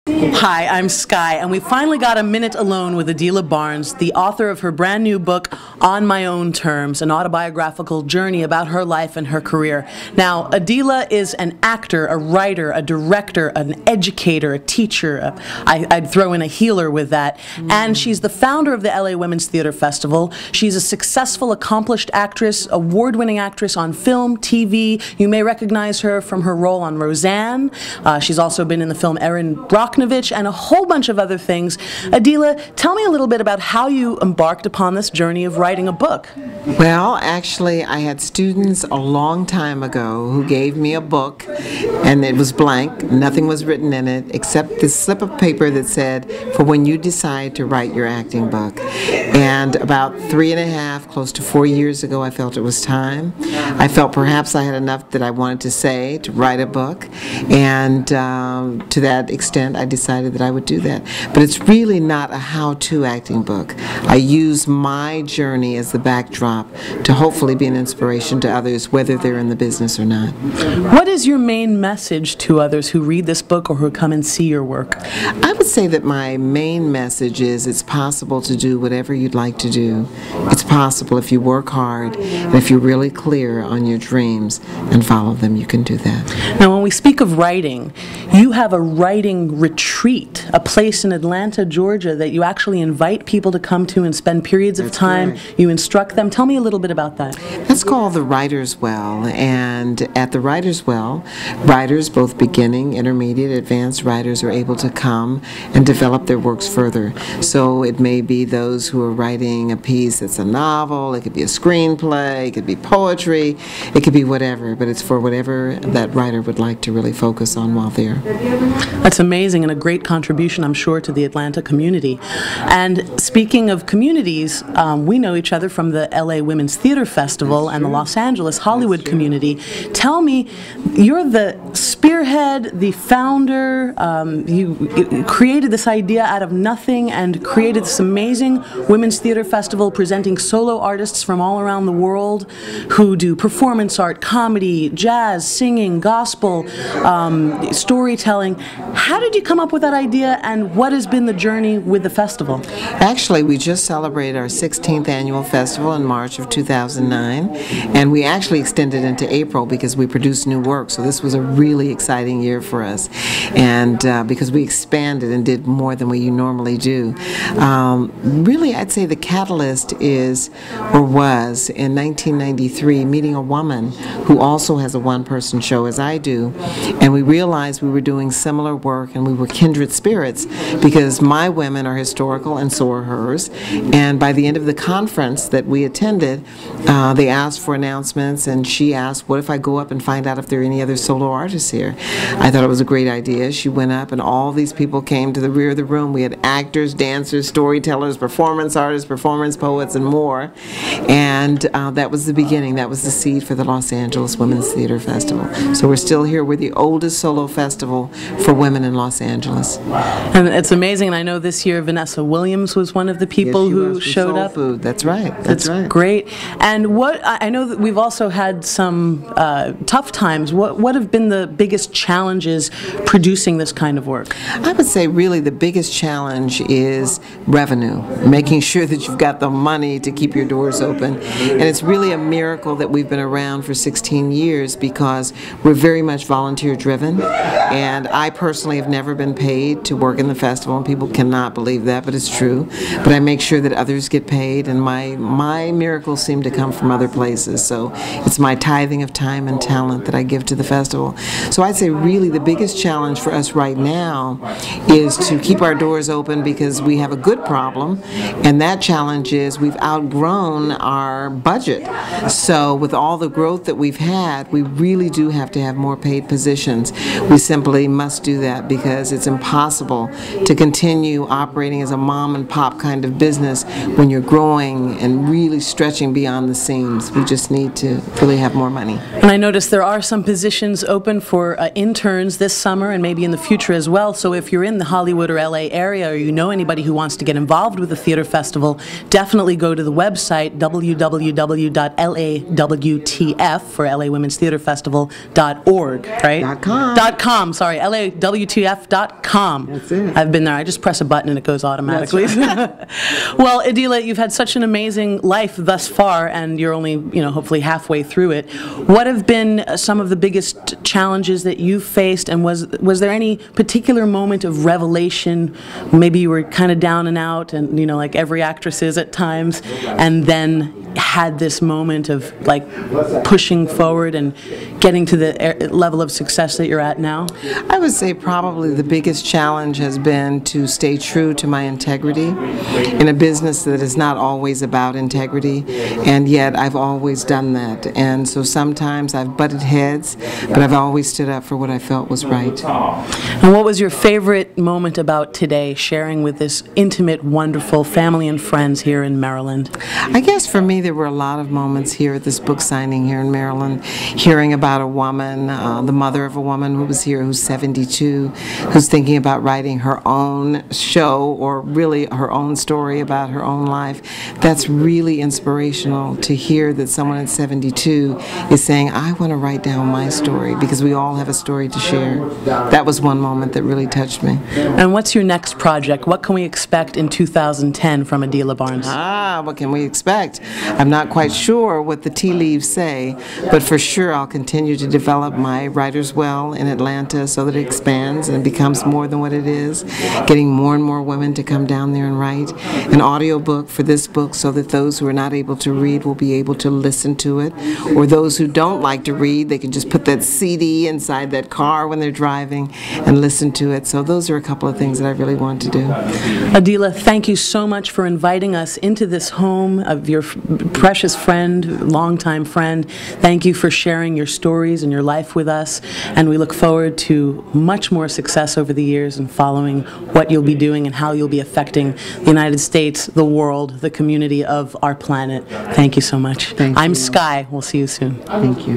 Hi, I'm Sky, and we finally got a minute alone with Adilah Barnes, the author of her brand new book, On My Own Terms, an autobiographical journey about her life and her career. Now, Adilah is an actor, a writer, a director, an educator, a teacher. I'd throw in a healer with that. And she's the founder of the LA Women's Theater Festival. She's a successful, accomplished actress, award-winning actress on film, TV. You may recognize her from her role on Roseanne. She's also been in the film Erin Brockovich and a whole bunch of other things. Adilah, tell me a little bit about how you embarked upon this journey of writing a book. Well, actually, I had students a long time ago who gave me a book, and it was blank. Nothing was written in it except this slip of paper that said, for when you decide to write your acting book. And about 3.5, close to 4 years ago, I felt it was time. I felt perhaps I had enough that I wanted to say to write a book, and to that extent, I decided that I would do that. But it's really not a how-to acting book. I use my journey as the backdrop to hopefully be an inspiration to others, whether they're in the business or not. What is your main message to others who read this book or who come and see your work? I would say that my main message is it's possible to do whatever you'd like to do. It's possible if you work hard and if you're really clear on your dreams and follow them, you can do that. Now, when we speak of writing, you have a writing retreat, a place in Atlanta, Georgia, that you actually invite people to come to and spend periods of time. Correct. You instruct them. Tell me a little bit about that. That's called the Writer's Well, and at the Writer's Well, writers, both beginning, intermediate, advanced writers, are able to come and develop their works further. So it may be those who are writing a piece that's a novel, it could be a screenplay, it could be poetry, it could be whatever, but it's for whatever that writer would like to really focus on while there. That's amazing and a great contribution, I'm sure, to the Atlanta community. And speaking of communities, we know each other from the LA Women's Theater Festival and the Los Angeles Hollywood community. Tell me, you're the spearhead, the founder, you created this idea out of nothing and created this amazing Women's Theater Festival presenting solo artists from all around the world who do performance art, comedy, jazz, singing, gospel, storytelling. How did you come up with that idea, and what has been the journey with the festival? Actually, we just celebrated our 16th annual festival in March of 2009, and we actually extended into April because we produced new work, so this was a really exciting year for us, and because we expanded and did more than we normally do. Really, I'd say the catalyst is, or was, in 1993, meeting a woman who also has a one-person show as I do, and we realized we were doing similar work and we were kindred spirits because my women are historical and so are hers. And by the end of the conference that we attended, they asked for announcements, and she asked, what if I go up and find out if there are any other solo artists here? I thought it was a great idea. She went up and all these people came to the rear of the room. We had actors, dancers, storytellers, performance artists, performance poets, and more. And that was the beginning. That was the seed for the Los Angeles Women's Theater Festival. So we're still here. We're the oldest solo festival for women in Los Angeles. And it's amazing. And I know this year Vanessa Williams was one of the people who showed up. Food. That's right. That's right. Great. And what I know that we've also had some tough times. What have been the biggest challenges producing this kind of work? I would say really the biggest challenge is revenue, making sure that you've got the money to keep your doors open. And it's really a miracle that we've been around for 16 years because we're very much volunteer driven, and I personally have never been paid to work in the festival, and people cannot believe that, but it's true. But I make sure that others get paid, and my miracles seem to come from other places. So it's my tithing of time and talent that I give to the festival. So I'd say really the biggest challenge for us right now is to keep our doors open because we have a good problem, and that challenge is we've outgrown our budget. So with all the growth that we've had, we really do have to have more paid positions. We simply must do that because it's impossible to continue operating as a mom and pop kind of business when you're growing and really stretching beyond the seams. We just need to really have more money. And I noticed there are some positions open for interns this summer and maybe in the future as well. So if you're in the Hollywood or LA area, or you know anybody who wants to get involved with the theater festival, definitely go to the website www.lawtf for LA Women's Theater Festival.org, right? .com. .com, sorry, lawtf.com. Adilah.com. That's it. I've been there. I just press a button and it goes automatically. Well, Adilah, you've had such an amazing life thus far, and you're only, hopefully halfway through it. What have been some of the biggest challenges that you've faced, and was there any particular moment of revelation? Maybe you were kind of down and out, and like every actress is at times, and then had this moment of like pushing forward and getting to the level of success that you're at now? I would say probably the biggest challenge has been to stay true to my integrity in a business that is not always about integrity, and yet I've always done that. And so sometimes I've butted heads, but I've always stood up for what I felt was right. And what was your favorite moment about today, sharing with this intimate, wonderful family and friends here in Maryland? I guess for me there were a lot of moments here at this book signing here in Maryland, hearing about a woman, the mother of a woman who was here who's 72, who's thinking about writing her own show, or really her own story about her own life. That's really inspirational to hear that someone at 72 is saying, I want to write down my story, because we all have a story to share. That was one moment that really touched me. And what's your next project? What can we expect in 2010 from Adilah Barnes? What can we expect? I'm not quite sure what the tea leaves say, but for sure I'll continue to develop my writer's well in Atlanta so that it expands and becomes more than what it is, getting more and more women to come down there and write. An audiobook for this book so that those who are not able to read will be able to listen to it, or those who don't like to read, they can just put that CD inside that car when they're driving and listen to it. So those are a couple of things that I really want to do. Adilah, thank you so much for inviting us into this home of your precious friend, longtime friend. Thank you for sharing your stories and your life with us, and we look forward to much more success over the years and following what you'll be doing and how you'll be affecting the United States, the world, the community of our planet. Thank you so much. Thank you. I'm Sky. We'll see you soon. Thank you.